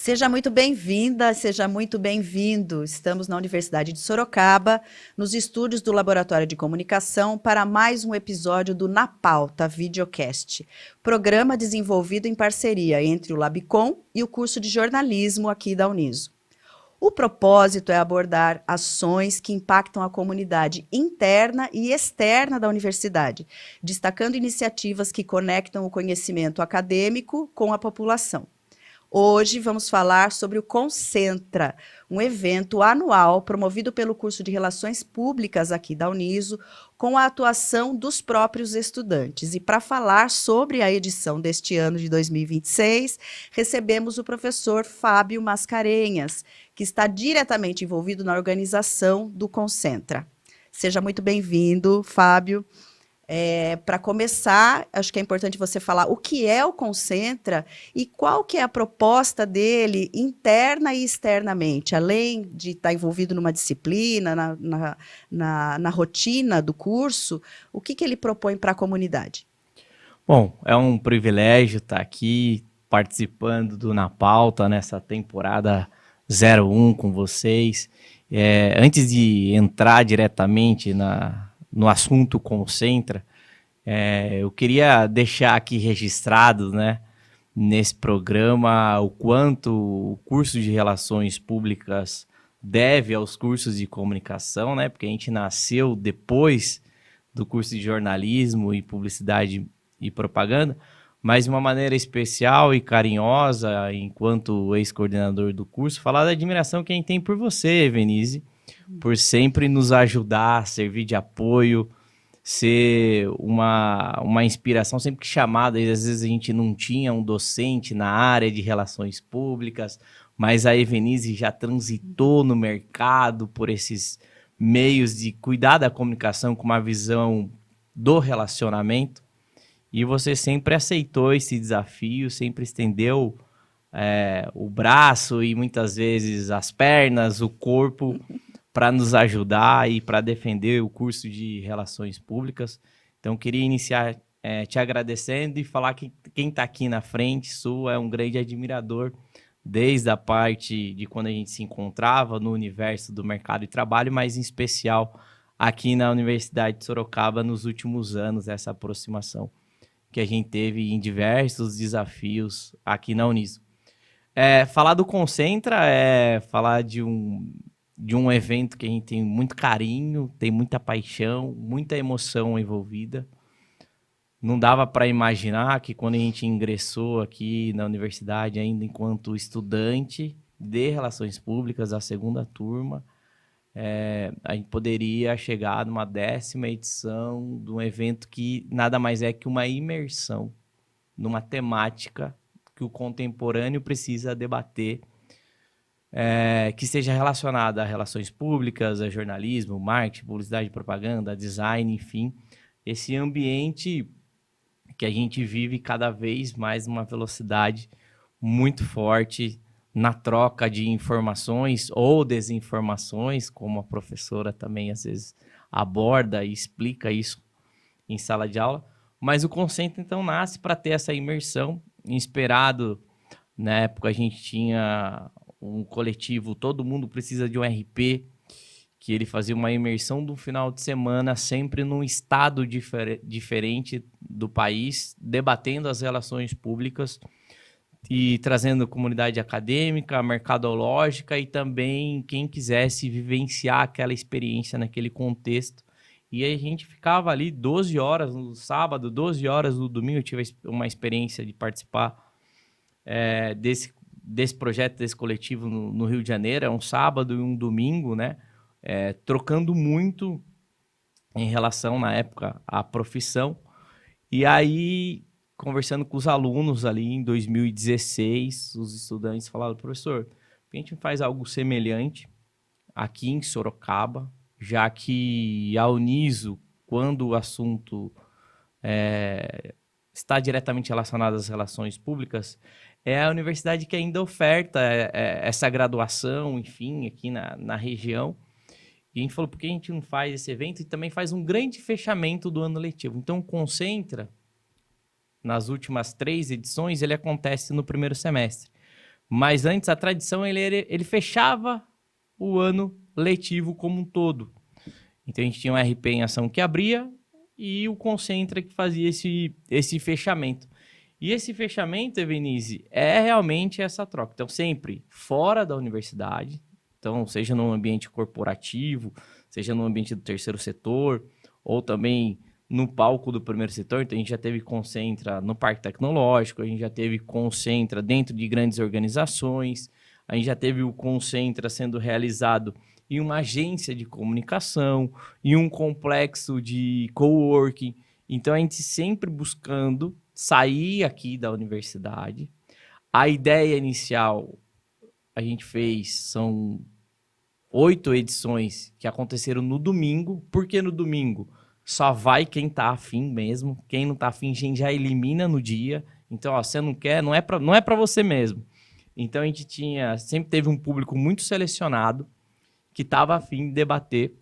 Seja muito bem-vinda, seja muito bem-vindo. Estamos na Universidade de Sorocaba, nos estúdios do Laboratório de Comunicação, para mais um episódio do Na Pauta Videocast, programa desenvolvido em parceria entre o Labicom e o curso de jornalismo aqui da Uniso. O propósito é abordar ações que impactam a comunidade interna e externa da universidade, destacando iniciativas que conectam o conhecimento acadêmico com a população. Hoje vamos falar sobre o Concentra, um evento anual promovido pelo curso de Relações Públicas aqui da Uniso, com a atuação dos próprios estudantes. E para falar sobre a edição deste ano de 2026, recebemos o professor Fábio Mascarenhas, que está diretamente envolvido na organização do Concentra. Seja muito bem-vindo, Fábio. Para começar, acho que é importante você falar o que é o Concentra e qual que é a proposta dele interna e externamente, além de estar envolvido numa disciplina, na rotina do curso, o que ele propõe para a comunidade? Bom, é um privilégio estar aqui participando do Na Pauta nessa temporada 01 com vocês. Antes de entrar diretamente no assunto Concentra, eu queria deixar aqui registrado, né, nesse programa o quanto o curso de Relações Públicas deve aos cursos de comunicação, né, porque a gente nasceu depois do curso de jornalismo e publicidade e propaganda, mas de uma maneira especial e carinhosa, enquanto ex-coordenador do curso, falar da admiração que a gente tem por você, Evenise, por sempre nos ajudar, servir de apoio, ser uma inspiração, sempre que chamada, às vezes a gente não tinha um docente na área de relações públicas, mas a Evenise já transitou no mercado por esses meios de cuidar da comunicação com uma visão do relacionamento, e você sempre aceitou esse desafio, sempre estendeu o braço e muitas vezes as pernas, o corpo, para nos ajudar e para defender o curso de Relações Públicas. Então, queria iniciar te agradecendo e falar que quem está aqui na frente, Su, é um grande admirador, desde a parte de quando a gente se encontrava no universo do mercado de trabalho, mas em especial aqui na Universidade de Sorocaba nos últimos anos, essa aproximação que a gente teve em diversos desafios aqui na Uniso. Falar do Concentra é falar de um evento que a gente tem muito carinho, tem muita paixão, muita emoção envolvida. Não dava para imaginar que quando a gente ingressou aqui na universidade, ainda enquanto estudante de Relações Públicas, a segunda turma, a gente poderia chegar numa 10ª edição de um evento que nada mais é que uma imersão numa temática que o contemporâneo precisa debater, que seja relacionada a relações públicas, a jornalismo, marketing, publicidade, propaganda, design, enfim, esse ambiente que a gente vive cada vez mais numa velocidade muito forte na troca de informações ou desinformações, como a professora também às vezes aborda e explica isso em sala de aula. Mas o Concentra, então, nasce para ter essa imersão. Inspirado, na época a gente tinha um coletivo, Todo Mundo Precisa de um RP, que ele fazia uma imersão do final de semana, sempre num estado diferente do país, debatendo as relações públicas e trazendo comunidade acadêmica, mercadológica e também quem quisesse vivenciar aquela experiência naquele contexto. E a gente ficava ali 12 horas no sábado, 12 horas no domingo. Eu tive uma experiência de participar desse projeto, desse coletivo no Rio de Janeiro. É um sábado e um domingo, né? Trocando muito em relação, na época, à profissão. E aí, conversando com os alunos ali em 2016, os estudantes falaram: professor, por que a gente faz algo semelhante aqui em Sorocaba, já que a Uniso, quando o assunto está diretamente relacionado às relações públicas, é a universidade que ainda oferta essa graduação, enfim, aqui na região. E a gente falou: por que a gente não faz esse evento? E também faz um grande fechamento do ano letivo. Então, Concentra, nas últimas 3 edições, ele acontece no primeiro semestre. Mas antes, a tradição, ele fechava o ano letivo como um todo. Então, a gente tinha um RP em ação que abria e o Concentra que fazia esse fechamento. E esse fechamento, Evenise, é realmente essa troca. Então, sempre fora da universidade, então, seja no ambiente corporativo, seja no ambiente do terceiro setor, ou também no palco do primeiro setor. Então, a gente já teve Concentra no Parque Tecnológico, a gente já teve Concentra dentro de grandes organizações, a gente já teve o Concentra sendo realizado em uma agência de comunicação, em um complexo de coworking. Então, a gente sempre buscando sair aqui da universidade. A ideia inicial, a gente fez, são 8 edições que aconteceram no domingo. Por que no domingo? Só vai quem tá afim mesmo. Quem não tá afim, a gente já elimina no dia. Então, ó, você não quer, não é pra você mesmo. Então, a gente sempre teve um público muito selecionado que estava afim de debater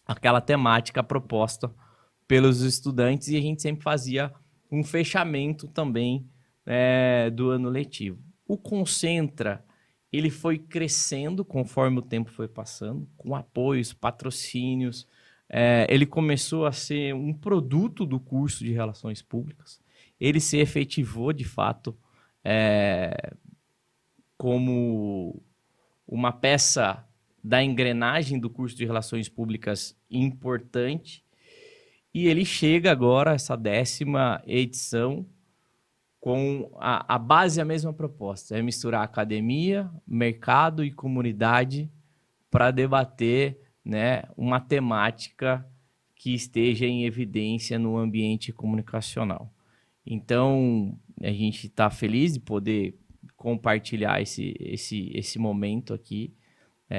aquela temática proposta pelos estudantes, e a gente sempre fazia um fechamento também do ano letivo. O Concentra, ele foi crescendo conforme o tempo foi passando, com apoios, patrocínios. Ele começou a ser um produto do curso de Relações Públicas. Ele se efetivou, de fato, como uma peça da engrenagem do curso de Relações Públicas importante. E ele chega agora, essa 10ª edição, com a base, a mesma proposta. É misturar academia, mercado e comunidade para debater, né, uma temática que esteja em evidência no ambiente comunicacional. Então, a gente está feliz de poder compartilhar esse momento aqui,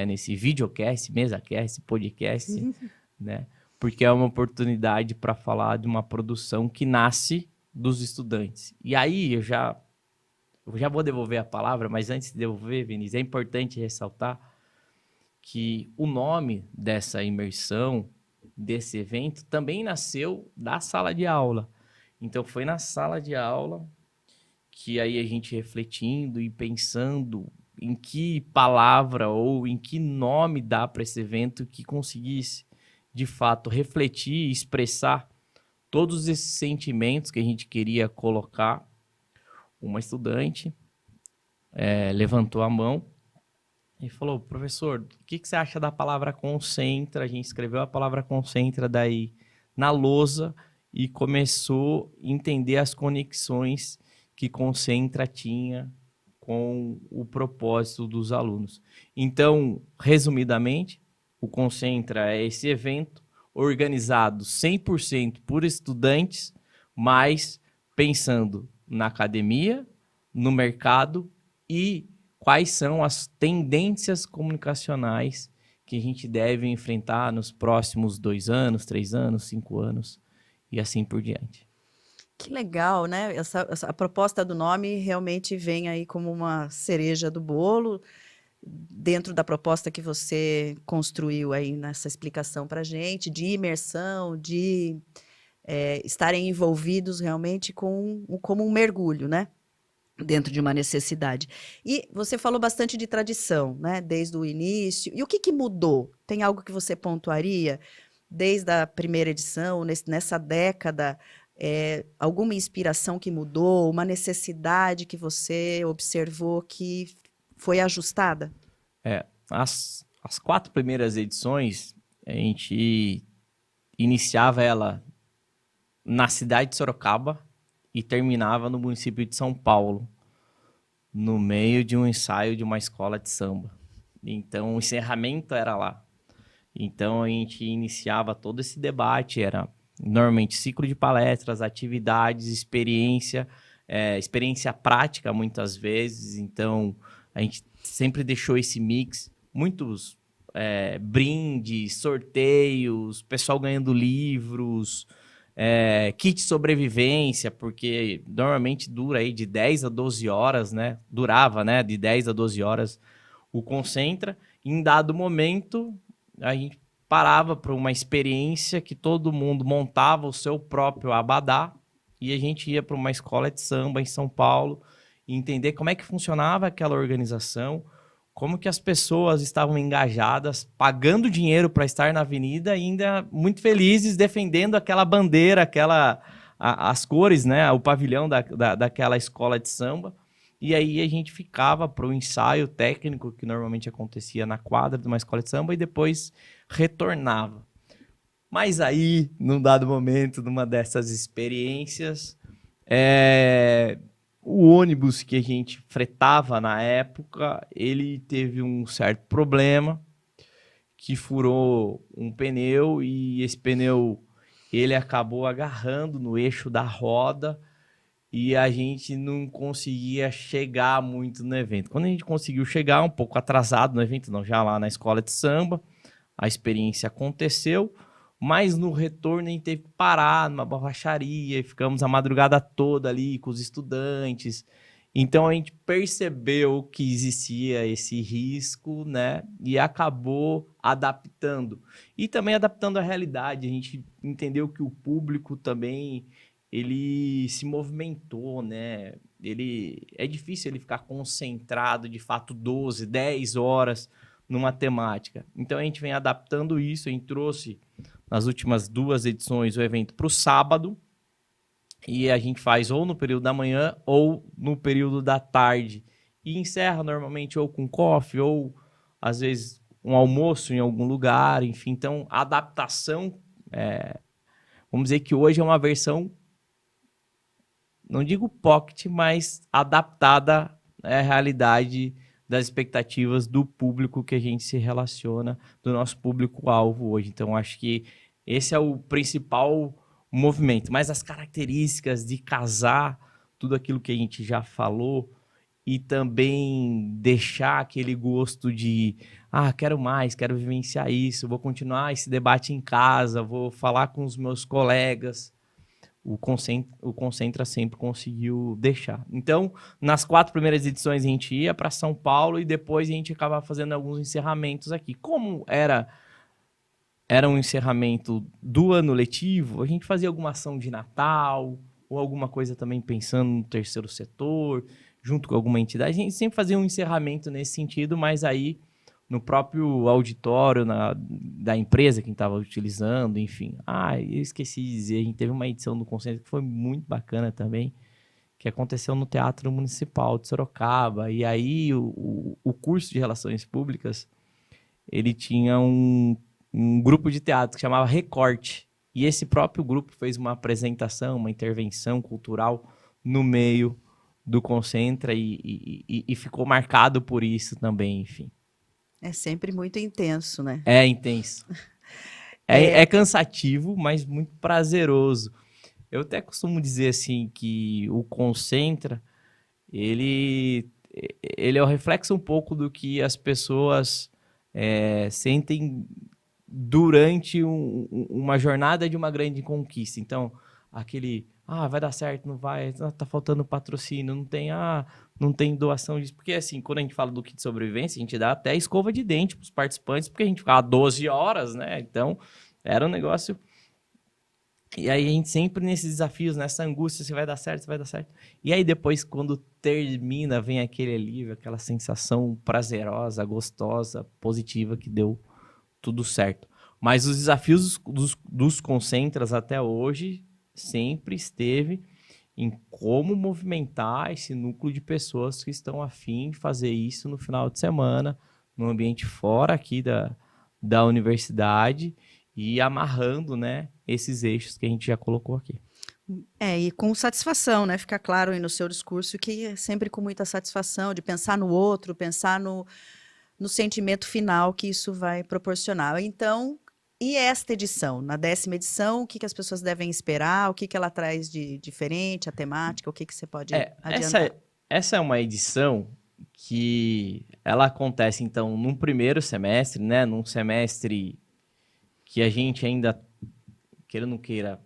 nesse videocast, mesacast, podcast, né? Porque é uma oportunidade para falar de uma produção que nasce dos estudantes. E aí eu já vou devolver a palavra, mas antes de devolver, Vinícius, é importante ressaltar que o nome dessa imersão, desse evento, também nasceu da sala de aula. Então foi na sala de aula que aí a gente refletindo e pensando em que palavra ou em que nome dá para esse evento que conseguisse, de fato, refletir e expressar todos esses sentimentos que a gente queria colocar. Uma estudante levantou a mão e falou: professor, o que você acha da palavra concentra? A gente escreveu a palavra concentra daí na lousa e começou a entender as conexões que concentra tinha com o propósito dos alunos. Então, resumidamente, o Concentra é esse evento organizado 100% por estudantes, mas pensando na academia, no mercado e quais são as tendências comunicacionais que a gente deve enfrentar nos próximos 2 anos, 3 anos, 5 anos e assim por diante. Que legal, né? A proposta do nome realmente vem aí como uma cereja do bolo, dentro da proposta que você construiu aí nessa explicação para a gente, de imersão, de estarem envolvidos realmente como um mergulho, né? Dentro de uma necessidade. E você falou bastante de tradição, né? Desde o início. E o que mudou? Tem algo que você pontuaria desde a primeira edição, nessa década? Alguma inspiração que mudou, uma necessidade que você observou que foi ajustada? As 4 primeiras edições, a gente iniciava ela na cidade de Sorocaba e terminava no município de São Paulo, no meio de um ensaio de uma escola de samba. Então, o encerramento era lá. Então, a gente iniciava todo esse debate, era normalmente ciclo de palestras, atividades, experiência prática muitas vezes. Então, a gente sempre deixou esse mix, muitos brindes, sorteios, pessoal ganhando livros, kit sobrevivência, porque normalmente dura aí de 10 a 12 horas, né? Durava, né? De 10 a 12 horas o Concentra. Em dado momento, a gente parava para uma experiência que todo mundo montava o seu próprio abadá e a gente ia para uma escola de samba em São Paulo entender como é que funcionava aquela organização, como que as pessoas estavam engajadas, pagando dinheiro para estar na avenida e ainda muito felizes defendendo aquela bandeira, as cores, né, o pavilhão daquela escola de samba. E aí a gente ficava para o ensaio técnico, que normalmente acontecia na quadra de uma escola de samba, e depois retornava. Mas aí, num dado momento, numa dessas experiências, o ônibus que a gente fretava na época, ele teve um certo problema, que furou um pneu, e esse pneu ele acabou agarrando no eixo da roda, e a gente não conseguia chegar muito no evento. Quando a gente conseguiu chegar um pouco atrasado no evento, não, já lá na escola de samba, a experiência aconteceu, mas no retorno a gente teve que parar numa borracharia, e ficamos a madrugada toda ali com os estudantes. Então a gente percebeu que existia esse risco, né? E acabou adaptando. E também adaptando à realidade. A gente entendeu que o público também ele se movimentou, né? É difícil ele ficar concentrado de fato 12, 10 horas numa temática. Então a gente vem adaptando isso. A gente trouxe nas últimas 2 edições o evento para o sábado, e a gente faz ou no período da manhã ou no período da tarde. E encerra normalmente ou com coffee ou às vezes um almoço em algum lugar, enfim. Então a adaptação, vamos dizer que hoje é uma versão, não digo pocket, mas adaptada à realidade das expectativas do público que a gente se relaciona, do nosso público-alvo hoje. Então, acho que esse é o principal movimento. Mas as características de casar tudo aquilo que a gente já falou e também deixar aquele gosto de quero mais, quero vivenciar isso, vou continuar esse debate em casa, vou falar com os meus colegas, o Concentra sempre conseguiu deixar. Então, nas 4 primeiras edições a gente ia para São Paulo e depois a gente acabava fazendo alguns encerramentos aqui. Como era um encerramento do ano letivo, a gente fazia alguma ação de Natal ou alguma coisa também pensando no terceiro setor, junto com alguma entidade. A gente sempre fazia um encerramento nesse sentido, mas aí no próprio auditório da empresa que a gente estava utilizando, enfim. Eu esqueci de dizer, a gente teve uma edição do Concentra que foi muito bacana também, que aconteceu no Teatro Municipal de Sorocaba. E aí o curso de Relações Públicas, ele tinha um grupo de teatro que chamava Recorte. E esse próprio grupo fez uma apresentação, uma intervenção cultural no meio do Concentra e ficou marcado por isso também, enfim. É sempre muito intenso, né? É intenso. É cansativo, mas muito prazeroso. Eu até costumo dizer assim que o Concentra, ele é o reflexo um pouco do que as pessoas sentem durante uma jornada de uma grande conquista. Então, aquele, vai dar certo, não vai, tá faltando patrocínio, não tem doação disso. Porque, assim, quando a gente fala do kit de sobrevivência, a gente dá até escova de dente para os participantes, porque a gente ficava 12 horas, né? Então, era um negócio. E aí, a gente sempre nesses desafios, nessa angústia, se vai dar certo, se vai dar certo. E aí, depois, quando termina, vem aquele alívio, aquela sensação prazerosa, gostosa, positiva, que deu tudo certo. Mas os desafios dos Concentras até hoje sempre esteve em como movimentar esse núcleo de pessoas que estão a fim de fazer isso no final de semana, no ambiente fora aqui da universidade e amarrando, né, esses eixos que a gente já colocou aqui. E com satisfação, né? Fica claro aí no seu discurso que é sempre com muita satisfação de pensar no outro, pensar no sentimento final que isso vai proporcionar. Então, e esta edição? Na 10ª edição, o que as pessoas devem esperar? O que ela traz de diferente, a temática? O que você pode adiantar? Essa é uma edição que ela acontece, então, num primeiro semestre, né? Num semestre que a gente ainda, queira ou não queira,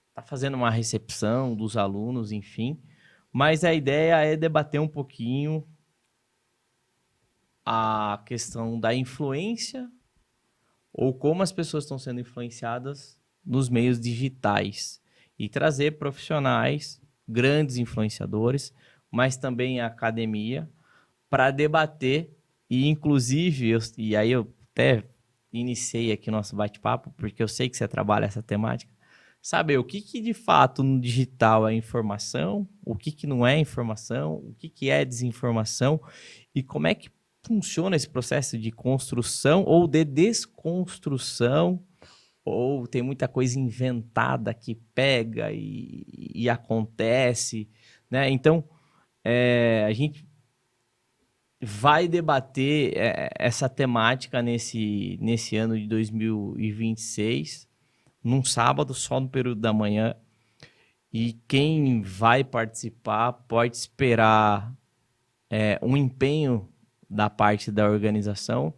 está fazendo uma recepção dos alunos, enfim. Mas a ideia é debater um pouquinho a questão da influência ou como as pessoas estão sendo influenciadas nos meios digitais e trazer profissionais, grandes influenciadores, mas também a academia, para debater e, inclusive, e aí eu até iniciei aqui o nosso bate-papo, porque eu sei que você trabalha essa temática, saber o que de fato no digital é informação, o que não é informação, o que é desinformação e como é que funciona esse processo de construção ou de desconstrução, ou tem muita coisa inventada que pega e acontece, né? Então, a gente vai debater essa temática nesse ano de 2026, num sábado, só no período da manhã. E quem vai participar pode esperar um empenho da parte da organização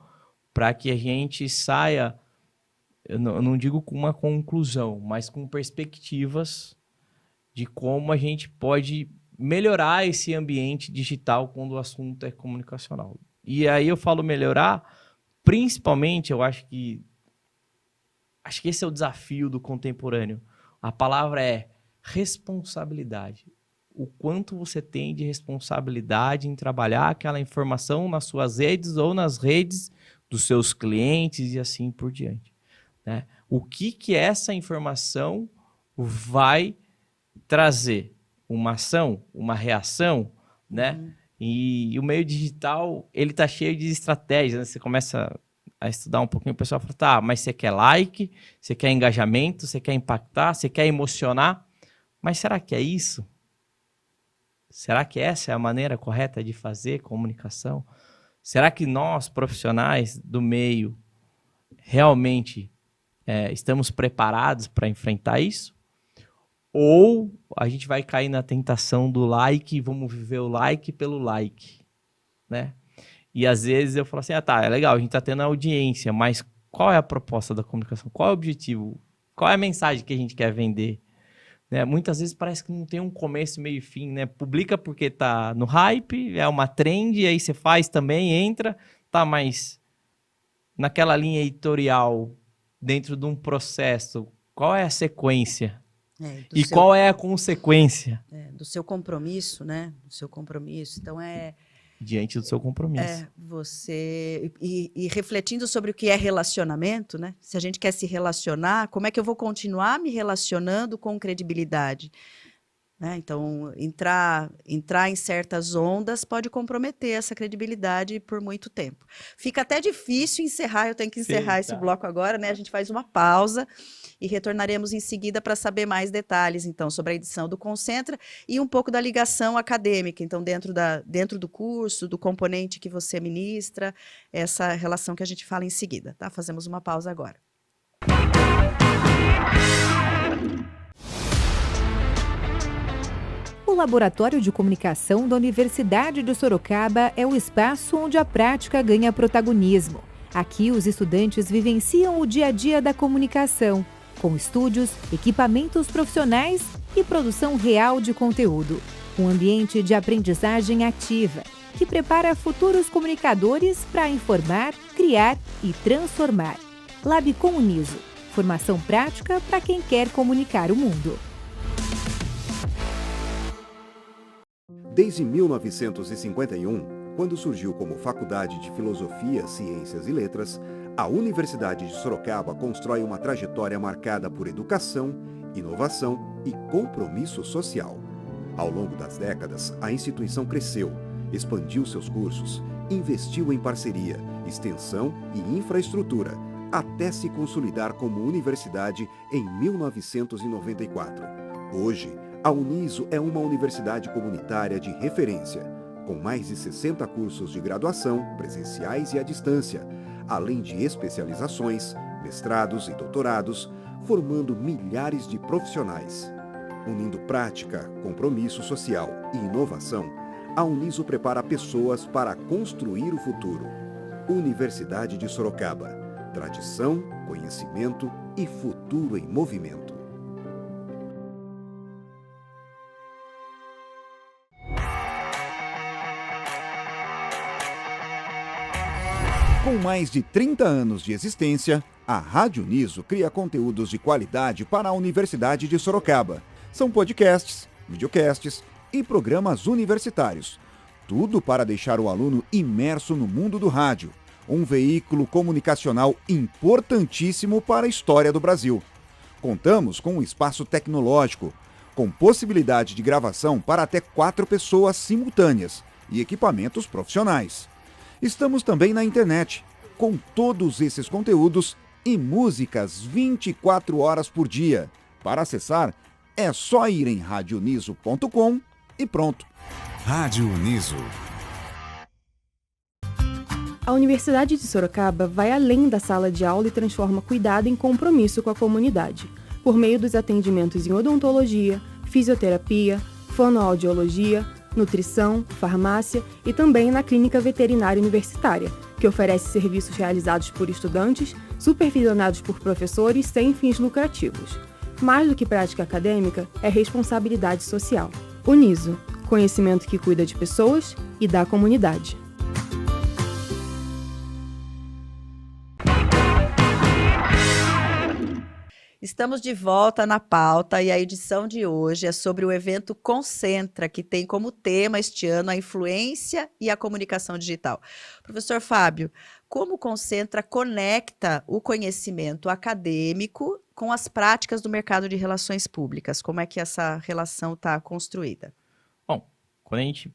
para que a gente saia, eu não digo com uma conclusão, mas com perspectivas de como a gente pode melhorar esse ambiente digital quando o assunto é comunicacional. E aí eu falo melhorar, principalmente, eu acho que esse é o desafio do contemporâneo. A palavra é responsabilidade. O quanto você tem de responsabilidade em trabalhar aquela informação nas suas redes ou nas redes dos seus clientes e assim por diante, né? O que essa informação vai trazer? Uma ação, uma reação, né? E o meio digital, ele tá cheio de estratégias, né? Você começa a estudar um pouquinho, o pessoal fala, tá, mas você quer like, você quer engajamento, você quer impactar, você quer emocionar, mas será que é isso? Será que essa é a maneira correta de fazer comunicação? Será que nós, profissionais do meio, realmente estamos preparados para enfrentar isso? Ou a gente vai cair na tentação do like e vamos viver o like pelo like, né? E às vezes eu falo assim, tá, é legal, a gente tá tendo audiência, mas qual é a proposta da comunicação? Qual é o objetivo? Qual é a mensagem que a gente quer vender? Né? Muitas vezes parece que não tem um começo, meio e fim, né? Publica porque tá no hype, é uma trend, aí você faz também, entra, tá, mas naquela linha editorial, dentro de um processo, qual é a sequência? E qual é a consequência? Do seu compromisso, né? Do seu compromisso. Então, diante do seu compromisso. Você... E refletindo sobre o que é relacionamento, né? Se a gente quer se relacionar, como é que eu vou continuar me relacionando com credibilidade? Né? Então, entrar em certas ondas pode comprometer essa credibilidade por muito tempo. Fica até difícil encerrar, eu tenho que encerrar esse bloco agora, né? A gente faz uma pausa e retornaremos em seguida para saber mais detalhes, então, sobre a edição do Concentra e um pouco da ligação acadêmica, então, dentro do curso, do componente que você ministra, essa relação que a gente fala em seguida, tá? Fazemos uma pausa agora. O Laboratório de Comunicação da Universidade de Sorocaba é o espaço onde a prática ganha protagonismo. Aqui, os estudantes vivenciam o dia a dia da comunicação, com estúdios, equipamentos profissionais e produção real de conteúdo. Um ambiente de aprendizagem ativa, que prepara futuros comunicadores para informar, criar e transformar. Lab com Uniso, formação prática para quem quer comunicar o mundo. Desde 1951, quando surgiu como Faculdade de Filosofia, Ciências e Letras, a Universidade de Sorocaba constrói uma trajetória marcada por educação, inovação e compromisso social. Ao longo das décadas, a instituição cresceu, expandiu seus cursos, investiu em parceria, extensão e infraestrutura, até se consolidar como universidade em 1994. Hoje, a Uniso é uma universidade comunitária de referência, com mais de 60 cursos de graduação, presenciais e à distância, além de especializações, mestrados e doutorados, formando milhares de profissionais. Unindo prática, compromisso social e inovação, a Uniso prepara pessoas para construir o futuro. Universidade de Sorocaba. Tradição, conhecimento e futuro em movimento. Com mais de 30 anos de existência, a Rádio Uniso cria conteúdos de qualidade para a Universidade de Sorocaba. São podcasts, videocasts, e programas universitários. Tudo para deixar o aluno imerso no mundo do rádio, um veículo comunicacional importantíssimo para a história do Brasil. Contamos com um espaço tecnológico, com possibilidade de gravação para até 4 pessoas simultâneas e equipamentos profissionais. Estamos também na internet, com todos esses conteúdos e músicas 24 horas por dia. Para acessar, é só ir em radioniso.com e pronto. Rádio Uniso. A Universidade de Sorocaba vai além da sala de aula e transforma cuidado em compromisso com a comunidade, por meio dos atendimentos em odontologia, fisioterapia, fonoaudiologia, nutrição, farmácia e também na Clínica Veterinária Universitária, que oferece serviços realizados por estudantes, supervisionados por professores sem fins lucrativos. Mais do que prática acadêmica, é responsabilidade social. Uniso, conhecimento que cuida de pessoas e da comunidade. Estamos de volta na pauta e a edição de hoje é sobre o evento Concentra, que tem como tema este ano a influência e a comunicação digital. Professor Fábio, como o Concentra conecta o conhecimento acadêmico com as práticas do mercado de relações públicas? Como é que essa relação está construída? Bom, quando a gente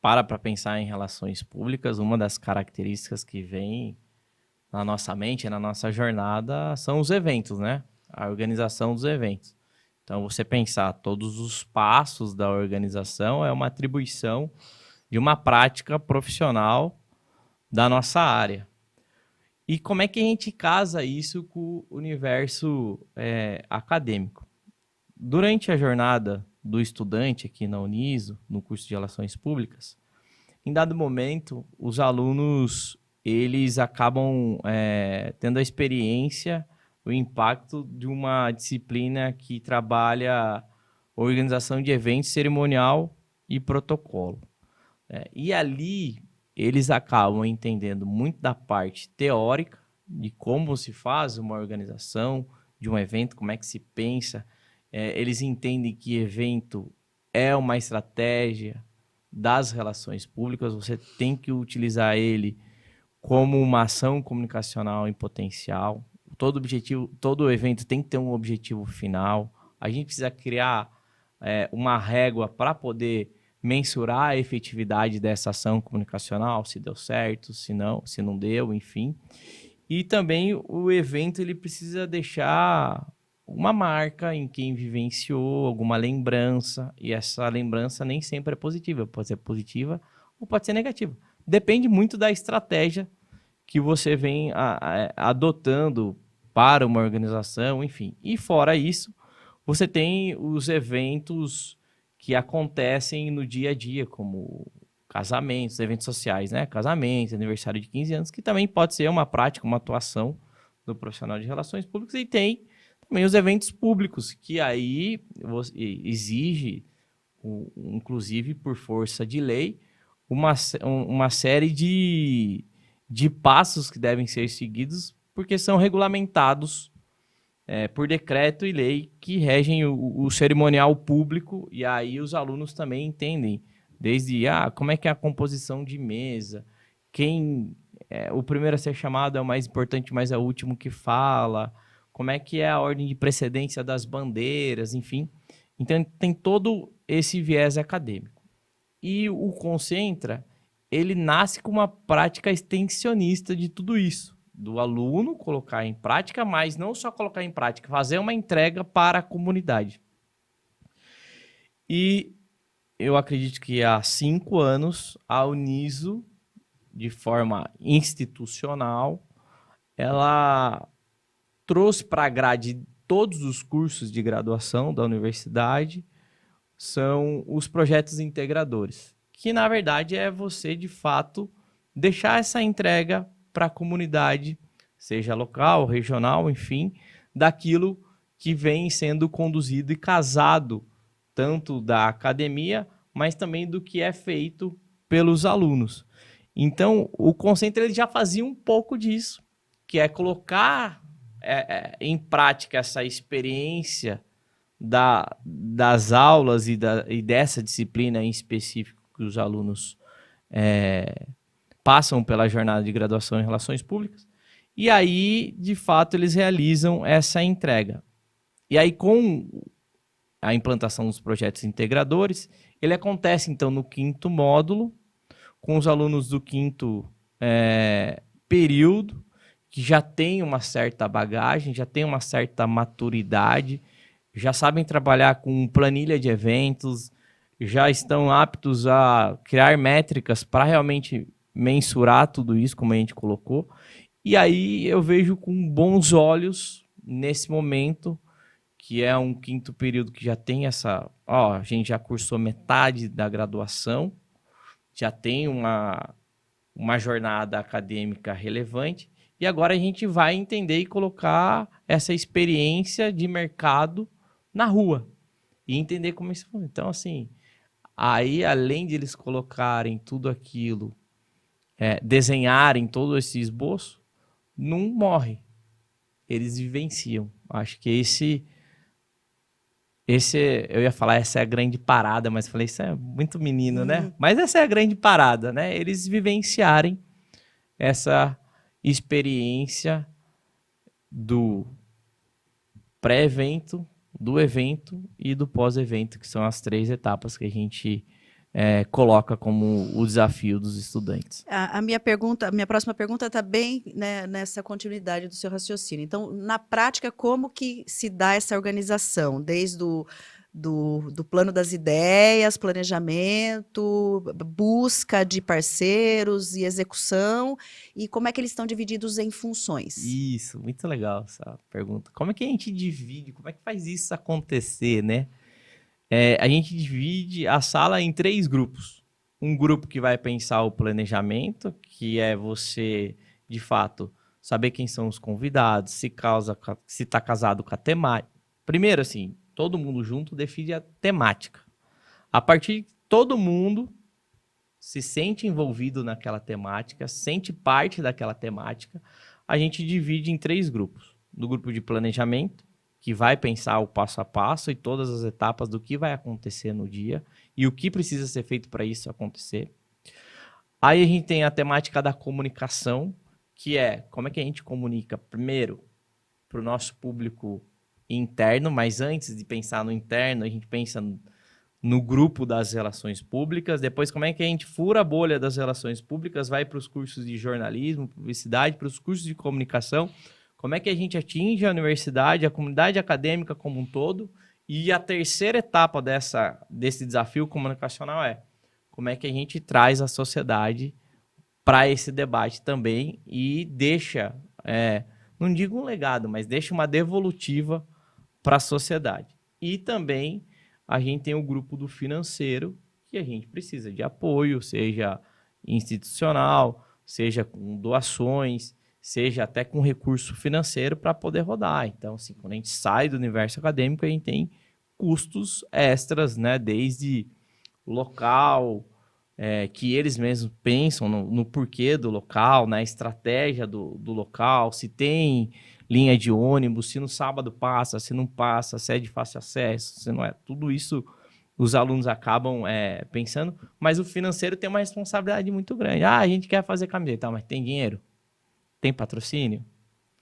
para pensar em relações públicas, uma das características que vem na nossa mente, na nossa jornada, são os eventos, né? A organização dos eventos. Então, você pensar todos os passos da organização é uma atribuição de uma prática profissional da nossa área. E como é que a gente casa isso com o universo acadêmico? Durante a jornada do estudante aqui na Uniso, no curso de Relações Públicas, em dado momento, os alunos eles acabam tendo a experiência, o impacto de uma disciplina que trabalha organização de eventos, cerimonial e protocolo. E ali eles acabam entendendo muito da parte teórica de como se faz uma organização de um evento, como é que se pensa. Eles entendem que evento é uma estratégia das relações públicas, você tem que utilizar ele como uma ação comunicacional em potencial. Todo evento tem que ter um objetivo final. A gente precisa criar uma régua para poder mensurar a efetividade dessa ação comunicacional, se deu certo, se não deu, enfim. E também o evento ele precisa deixar uma marca em quem vivenciou, alguma lembrança, e essa lembrança nem sempre é positiva, pode ser positiva ou pode ser negativa. Depende muito da estratégia que você vem adotando para uma organização, enfim. E fora isso, você tem os eventos que acontecem no dia a dia, como casamentos, eventos sociais, né? Casamentos, aniversário de 15 anos, que também pode ser uma prática, uma atuação do profissional de relações públicas. E tem também os eventos públicos, que aí exige, inclusive por força de lei, uma série de passos que devem ser seguidos, porque são regulamentados por decreto e lei que regem o cerimonial público, e aí os alunos também entendem, desde como é que é a composição de mesa, o primeiro a ser chamado é o mais importante, mas é o último que fala, como é que é a ordem de precedência das bandeiras, enfim. Então tem todo esse viés acadêmico. E o Concentra, ele nasce com uma prática extensionista de tudo isso, do aluno colocar em prática, mas não só colocar em prática, fazer uma entrega para a comunidade. E eu acredito que há 5 anos, a Uniso, de forma institucional, ela trouxe para a grade todos os cursos de graduação da universidade, são os projetos integradores, que na verdade é você, de fato, deixar essa entrega para a comunidade, seja local, regional, enfim, daquilo que vem sendo conduzido e casado, tanto da academia, mas também do que é feito pelos alunos. Então, o Concentra ele já fazia um pouco disso, que é colocar em prática essa experiência das aulas e dessa disciplina em específico que os alunos passam pela jornada de graduação em Relações Públicas, e aí, de fato, eles realizam essa entrega. E aí, com a implantação dos projetos integradores, ele acontece, então, no 5º módulo, com os alunos do 5º período, que já tem uma certa bagagem, já tem uma certa maturidade, já sabem trabalhar com planilha de eventos, já estão aptos a criar métricas para realmente mensurar tudo isso, como a gente colocou. E aí eu vejo com bons olhos, nesse momento, que é um 5º período que já tem a gente já cursou metade da graduação, já tem uma jornada acadêmica relevante, e agora a gente vai entender e colocar essa experiência de mercado na rua, e entender como isso funciona. Então, assim, aí além de eles colocarem tudo aquilo, desenharem todo esse esboço, não morre, eles vivenciam. Acho que esse eu ia falar, essa é a grande parada, mas falei, isso é muito menino, né? Mas essa é a grande parada, né? Eles vivenciarem essa experiência do pré-evento, do evento e do pós-evento, que são as 3 etapas que a gente coloca como o desafio dos estudantes. A minha próxima pergunta está bem, né, nessa continuidade do seu raciocínio. Então, na prática, como que se dá essa organização? Desde do plano das ideias, planejamento, busca de parceiros e execução, e como é que eles estão divididos em funções? Isso, muito legal essa pergunta. Como é que a gente divide, como é que faz isso acontecer, né? A gente divide a sala em 3 grupos. Um grupo que vai pensar o planejamento, que é você, de fato, saber quem são os convidados, se está casado com a temática. Primeiro, assim, todo mundo junto define a temática. A partir de todo mundo se sente envolvido naquela temática, sente parte daquela temática, a gente divide em 3 grupos. No grupo de planejamento, que vai pensar o passo a passo e todas as etapas do que vai acontecer no dia e o que precisa ser feito para isso acontecer. Aí a gente tem a temática da comunicação, que é como é que a gente comunica, primeiro, para o nosso público interno, mas antes de pensar no interno, a gente pensa no grupo das relações públicas, depois como é que a gente fura a bolha das relações públicas, vai para os cursos de jornalismo, publicidade, para os cursos de comunicação, como é que a gente atinge a universidade, a comunidade acadêmica como um todo, e a terceira etapa desse desafio comunicacional é como é que a gente traz a sociedade para esse debate também e deixa, não digo um legado, mas deixa uma devolutiva para a sociedade. E também a gente tem o grupo do financeiro, que a gente precisa de apoio, seja institucional, seja com doações, seja até com recurso financeiro para poder rodar. Então, assim, quando a gente sai do universo acadêmico, a gente tem custos extras, né? Desde local, que eles mesmos pensam no porquê do local, na estratégia do local, se tem linha de ônibus, se no sábado passa, se não passa, se é de fácil acesso, se não é. Tudo isso os alunos acabam pensando, mas o financeiro tem uma responsabilidade muito grande. A gente quer fazer camiseta, mas tem dinheiro? Tem patrocínio?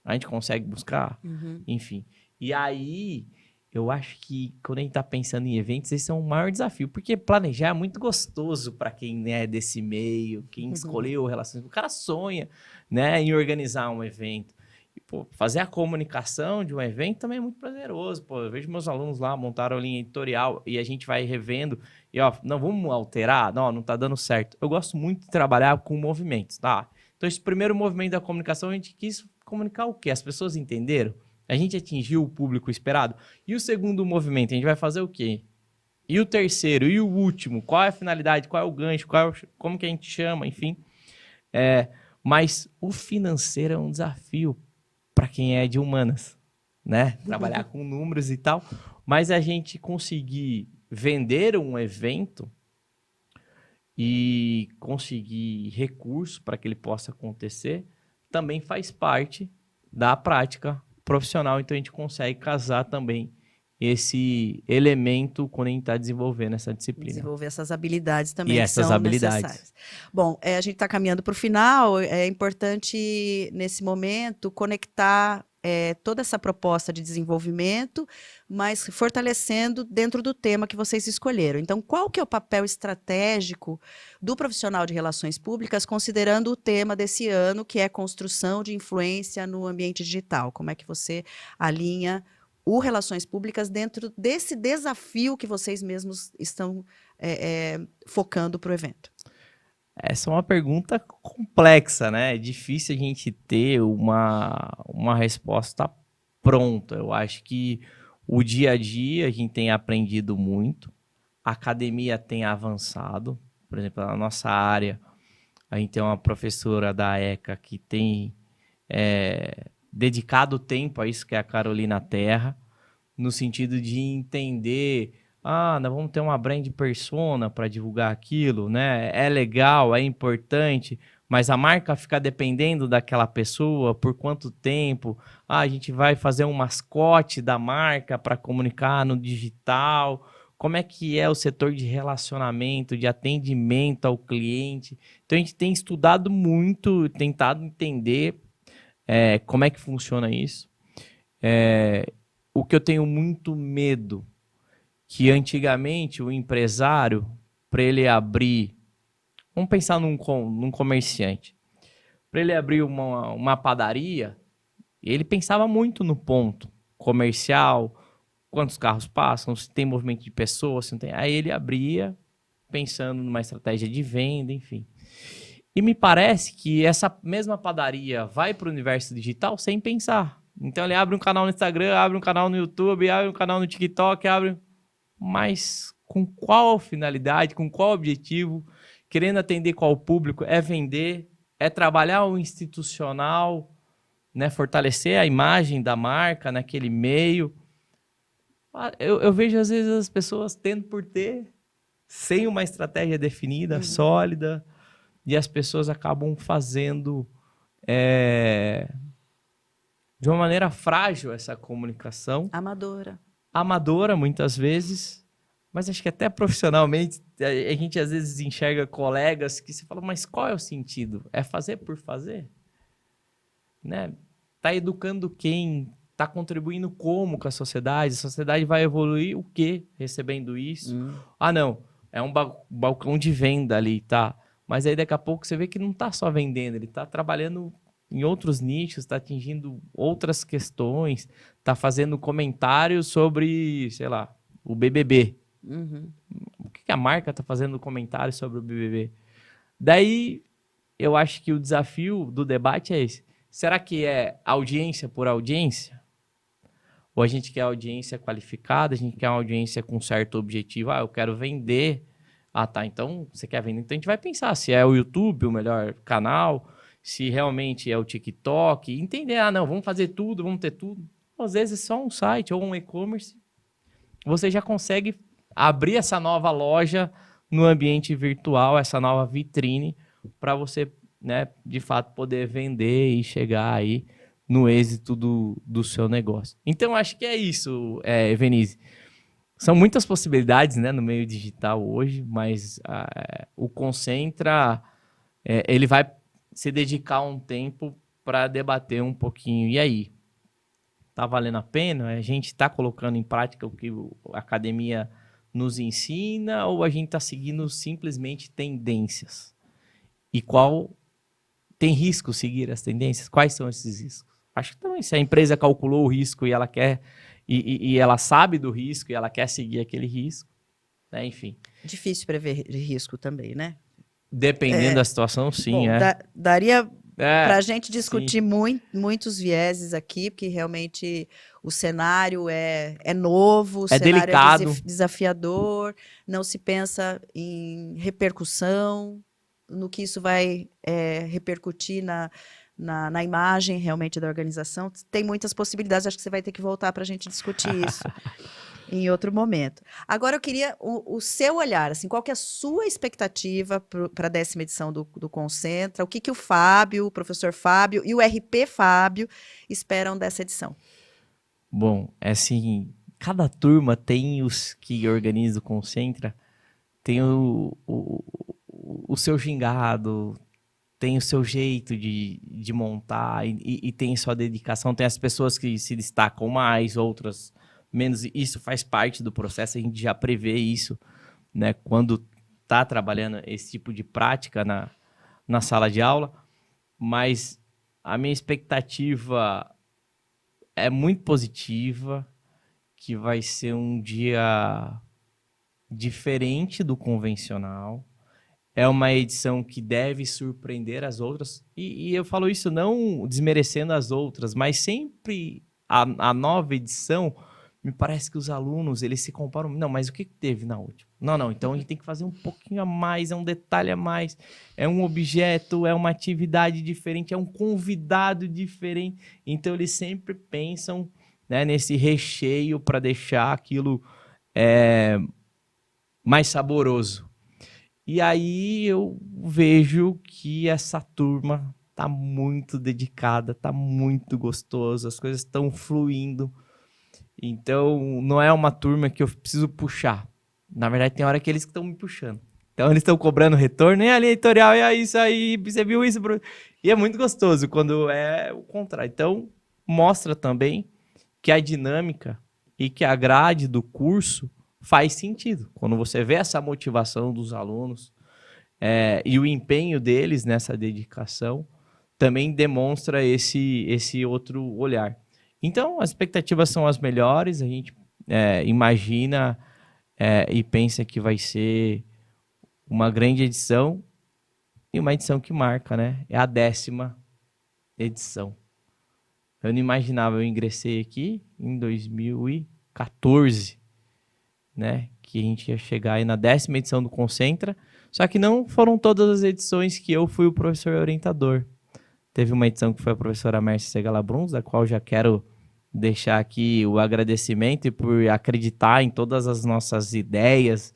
A gente consegue buscar? Enfim. E aí, eu acho que quando a gente está pensando em eventos, esse é o maior desafio, porque planejar é muito gostoso para quem é desse meio, quem escolheu relações. O cara sonha, né, em organizar um evento. E, pô, fazer a comunicação de um evento também é muito prazeroso. Pô, eu vejo meus alunos lá, montaram a linha editorial e a gente vai revendo. E, ó, não, vamos alterar? Não está dando certo. Eu gosto muito de trabalhar com movimentos, tá? Então, esse primeiro movimento da comunicação, a gente quis comunicar o quê? As pessoas entenderam? A gente atingiu o público esperado? E o segundo movimento, a gente vai fazer o quê? E o terceiro? E o último? Qual é a finalidade? Qual é o gancho? Como que a gente chama? Enfim. Mas o financeiro é um desafio para quem é de humanas, né? Trabalhar com números e tal. Mas a gente conseguir vender um evento e conseguir recursos para que ele possa acontecer, também faz parte da prática profissional. Então, a gente consegue casar também esse elemento quando a gente está desenvolvendo essa disciplina. Desenvolver essas habilidades também E que essas são habilidades. necessárias. Bom, a gente está caminhando para o final, é importante, nesse momento, conectar toda essa proposta de desenvolvimento, mas fortalecendo dentro do tema que vocês escolheram. Então, qual que é o papel estratégico do profissional de relações públicas, considerando o tema desse ano, que é construção de influência no ambiente digital? Como é que você alinha o Relações Públicas dentro desse desafio que vocês mesmos estão focando para o evento? Essa é uma pergunta complexa, né? É difícil a gente ter uma resposta pronta. Eu acho que o dia a dia a gente tem aprendido muito, a academia tem avançado. Por exemplo, na nossa área, a gente tem uma professora da ECA que tem dedicado tempo a isso, que é a Carolina Terra, no sentido de entender, nós vamos ter uma brand persona para divulgar aquilo, né? É legal, é importante, mas a marca fica dependendo daquela pessoa, por quanto tempo? A gente vai fazer um mascote da marca para comunicar no digital. Como é que é o setor de relacionamento, de atendimento ao cliente? Então, a gente tem estudado muito, tentado entender como é que funciona isso. O que eu tenho muito medo, que antigamente o empresário, para ele abrir, vamos pensar num comerciante, para ele abrir uma padaria, ele pensava muito no ponto comercial, quantos carros passam, se tem movimento de pessoas, se não tem. Aí ele abria pensando numa estratégia de venda, enfim. E me parece que essa mesma padaria vai para o universo digital sem pensar. Então ele abre um canal no Instagram, abre um canal no YouTube, abre um canal no TikTok, mas com qual finalidade, com qual objetivo, querendo atender qual público? É vender, é trabalhar o institucional, né? Fortalecer a imagem da marca naquele meio. Eu vejo às vezes as pessoas tendo por ter, sem uma estratégia definida, sólida, e as pessoas acabam fazendo de uma maneira frágil essa comunicação. Amadora, muitas vezes, mas acho que até profissionalmente a gente às vezes enxerga colegas que se fala, mas qual é o sentido? É fazer por fazer? Né? Tá educando quem? Tá contribuindo como com a sociedade? A sociedade vai evoluir o quê recebendo isso? Não, é um balcão de venda ali, tá? Mas aí daqui a pouco você vê que não tá só vendendo, ele tá trabalhando em outros nichos, está atingindo outras questões, está fazendo comentários sobre, sei lá, o BBB. O que a marca está fazendo comentário sobre o BBB? Daí, eu acho que o desafio do debate é esse. Será que é audiência por audiência? Ou a gente quer audiência qualificada, a gente quer uma audiência com certo objetivo? Eu quero vender. Tá, então você quer vender. Então a gente vai pensar se é o YouTube o melhor canal, se realmente é o TikTok, entender, não, vamos fazer tudo, vamos ter tudo. Às vezes só um site ou um e-commerce, você já consegue abrir essa nova loja no ambiente virtual, essa nova vitrine, para você, né, de fato, poder vender e chegar aí no êxito do seu negócio. Então, acho que é isso, Evenise. São muitas possibilidades, né, no meio digital hoje, mas o Concentra, ele vai se dedicar um tempo para debater um pouquinho. E aí? Tá valendo a pena? A gente está colocando em prática o que a academia nos ensina ou a gente está seguindo simplesmente tendências? E qual tem risco seguir as tendências? Quais são esses riscos? Acho que também se a empresa calculou o risco e ela quer e ela sabe do risco e ela quer seguir aquele risco, né? Enfim. Difícil prever risco também, né? Dependendo da situação, sim. Bom, daria para a gente discutir sim. muitos vieses aqui, porque realmente o cenário é novo, o cenário delicado. É desafiador, não se pensa em repercussão, no que isso vai repercutir na imagem realmente da organização. Tem muitas possibilidades, acho que você vai ter que voltar para a gente discutir isso em outro momento. Agora eu queria o seu olhar, assim, qual que é a sua expectativa para a 10ª edição do Concentra, o que o Fábio, o professor Fábio e o RP Fábio esperam dessa edição? Bom, assim, cada turma tem os que organizam o Concentra, tem o seu gingado, tem o seu jeito de montar e tem sua dedicação. Tem as pessoas que se destacam mais, outras menos. Isso faz parte do processo, a gente já prevê isso, né, quando está trabalhando esse tipo de prática na sala de aula. Mas a minha expectativa é muito positiva, que vai ser um dia diferente do convencional. É uma edição que deve surpreender as outras. E eu falo isso não desmerecendo as outras, mas sempre a nova edição, me parece que os alunos, eles se comparam. Não, mas o que teve na última? Não, então a gente tem que fazer um pouquinho a mais, é um detalhe a mais, é um objeto, é uma atividade diferente, é um convidado diferente. Então eles sempre pensam, né, nesse recheio para deixar aquilo mais saboroso. E aí eu vejo que essa turma tá muito dedicada, tá muito gostoso, as coisas estão fluindo. Então não é uma turma que eu preciso puxar. Na verdade tem hora que eles estão me puxando. Então eles estão cobrando retorno, e ali editorial, e é isso aí, você viu isso? E é muito gostoso quando é o contrário. Então mostra também que a dinâmica e que a grade do curso faz sentido. Quando você vê essa motivação dos alunos e o empenho deles nessa dedicação, também demonstra esse outro olhar. Então, as expectativas são as melhores, a gente imagina e pensa que vai ser uma grande edição e uma edição que marca, né? É a 10ª edição. Eu não imaginava, eu ingressei aqui em 2014, né? Que a gente ia chegar aí na 10ª edição do Concentra, só que não foram todas as edições que eu fui o professor orientador. Teve uma edição que foi a professora Mércia Segala-Bruns, da qual já quero deixar aqui o agradecimento e por acreditar em todas as nossas ideias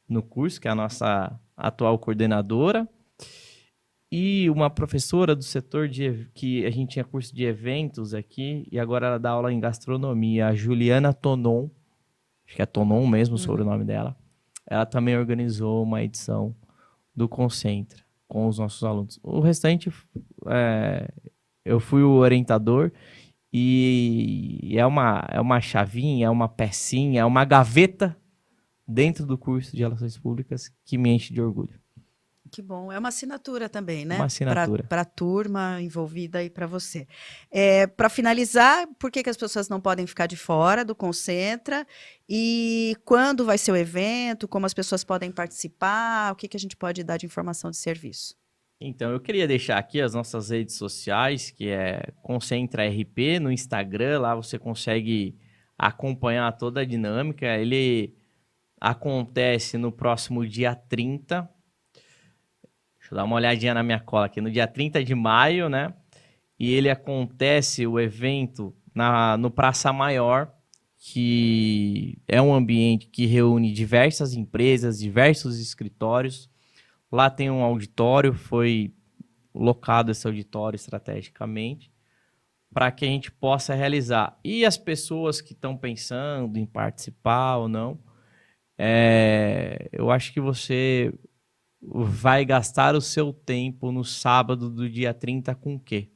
no curso, que é a nossa atual coordenadora. E uma professora do setor que a gente tinha curso de eventos aqui, e agora ela dá aula em gastronomia, a Juliana Tonon, acho que é Tonon mesmo o sobrenome dela. Ela também organizou uma edição do Concentra com os nossos alunos. O restante, eu fui o orientador e é uma chavinha, é uma pecinha, é uma gaveta dentro do curso de Relações Públicas que me enche de orgulho. Que bom. É uma assinatura também, né? Uma assinatura. Para a turma envolvida e para você. Para finalizar, por que as pessoas não podem ficar de fora do Concentra? E quando vai ser o evento? Como as pessoas podem participar? O que a gente pode dar de informação de serviço? Então, eu queria deixar aqui as nossas redes sociais, que é Concentra RP no Instagram. Lá você consegue acompanhar toda a dinâmica. Ele acontece no próximo dia 30. Deixa eu dar uma olhadinha na minha cola aqui. No dia 30 de maio, né? E ele acontece, o evento, no Praça Maior, que é um ambiente que reúne diversas empresas, diversos escritórios. Lá tem um auditório, foi locado esse auditório estrategicamente para que a gente possa realizar. E as pessoas que estão pensando em participar ou não, eu acho que você vai gastar o seu tempo no sábado do dia 30 com o quê?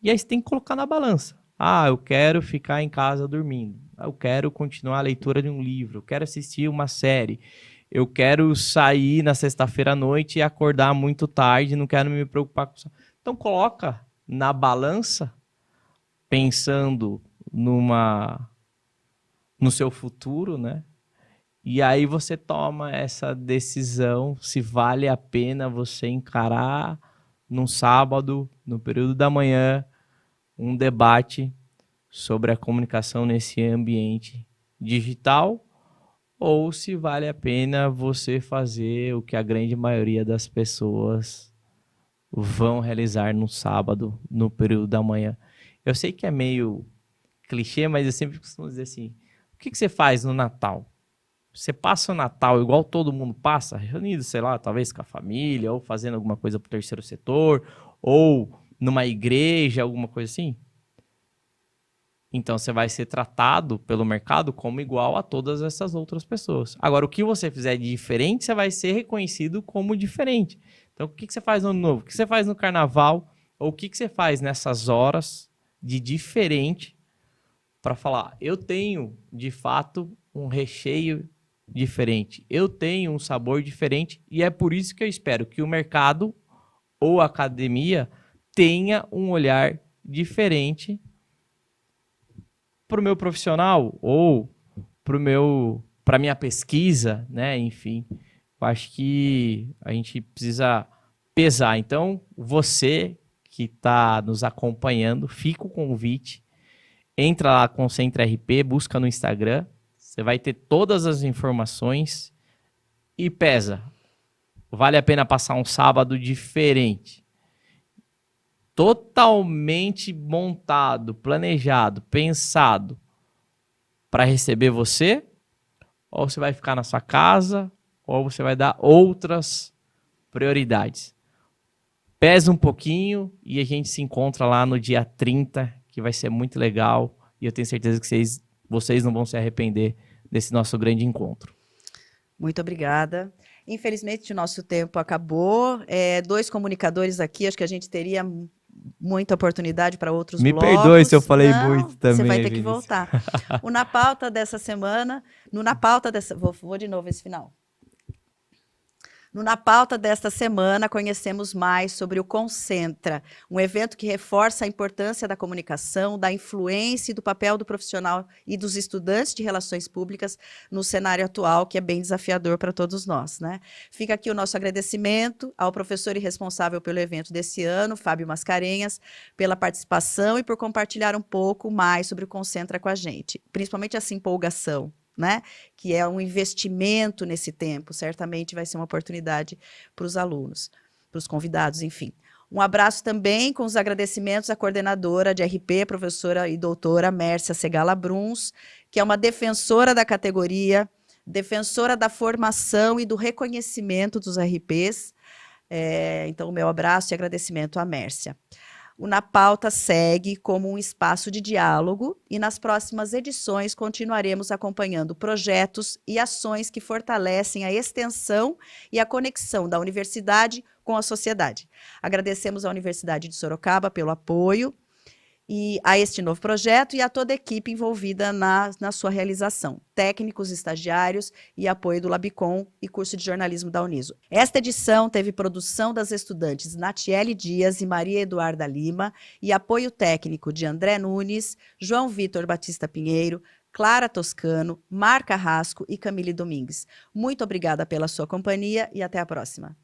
E aí você tem que colocar na balança. Eu quero ficar em casa dormindo. Eu quero continuar a leitura de um livro. Eu quero assistir uma série. Eu quero sair na sexta-feira à noite e acordar muito tarde. Não quero me preocupar com isso. Então coloca na balança, pensando no seu futuro, né? E aí você toma essa decisão se vale a pena você encarar num sábado, no período da manhã, um debate sobre a comunicação nesse ambiente digital, ou se vale a pena você fazer o que a grande maioria das pessoas vão realizar no sábado, no período da manhã. Eu sei que é meio clichê, mas eu sempre costumo dizer assim, o que você faz no Natal? Você passa o Natal igual todo mundo passa, reunido, sei lá, talvez com a família, ou fazendo alguma coisa pro terceiro setor, ou numa igreja, alguma coisa assim? Então, você vai ser tratado pelo mercado como igual a todas essas outras pessoas. Agora, o que você fizer de diferente, você vai ser reconhecido como diferente. Então, o que você faz no Ano Novo? O que você faz no Carnaval? Ou o que você faz nessas horas de diferente para falar, eu tenho, de fato, um recheio diferente. Eu tenho um sabor diferente e é por isso que eu espero que o mercado ou a academia tenha um olhar diferente para o meu profissional ou para minha pesquisa, né? Enfim, eu acho que a gente precisa pesar. Então, você que está nos acompanhando, fica o convite, entra lá, Concentra RP, busca no Instagram, você vai ter todas as informações e pesa. Vale a pena passar um sábado diferente. Totalmente montado, planejado, pensado para receber você, ou você vai ficar na sua casa, ou você vai dar outras prioridades. Pesa um pouquinho e a gente se encontra lá no dia 30, que vai ser muito legal, e eu tenho certeza que vocês não vão se arrepender desse nosso grande encontro. Muito obrigada. Infelizmente, o nosso tempo acabou. 2 comunicadores aqui, acho que a gente teria muita oportunidade para outros Me blocos. perdoe se eu falei Não, muito também, você vai ter que Vinícius. voltar. O Na Pauta dessa semana, vou de novo esse final. No Na Pauta desta semana, conhecemos mais sobre o Concentra, um evento que reforça a importância da comunicação, da influência e do papel do profissional e dos estudantes de relações públicas no cenário atual, que é bem desafiador para todos nós, né? Fica aqui o nosso agradecimento ao professor e responsável pelo evento desse ano, Fábio Mascarenhas, pela participação e por compartilhar um pouco mais sobre o Concentra com a gente, principalmente essa empolgação, né? Que é um investimento nesse tempo, certamente vai ser uma oportunidade para os alunos, para os convidados, enfim. Um abraço também com os agradecimentos à coordenadora de RP, professora e doutora Mércia Segala Bruns, que é uma defensora da categoria, defensora da formação e do reconhecimento dos RPs. Então, o meu abraço e agradecimento à Mércia. O Na Pauta segue como um espaço de diálogo e nas próximas edições continuaremos acompanhando projetos e ações que fortalecem a extensão e a conexão da universidade com a sociedade. Agradecemos à Universidade de Sorocaba pelo apoio e a este novo projeto e a toda a equipe envolvida na sua realização, técnicos, estagiários e apoio do Labicom e curso de jornalismo da Uniso. Esta edição teve produção das estudantes Natiele Dias e Maria Eduarda Lima e apoio técnico de André Nunes, João Vitor Batista Pinheiro, Clara Toscano, Marca Rasco e Camille Domingues. Muito obrigada pela sua companhia e até a próxima.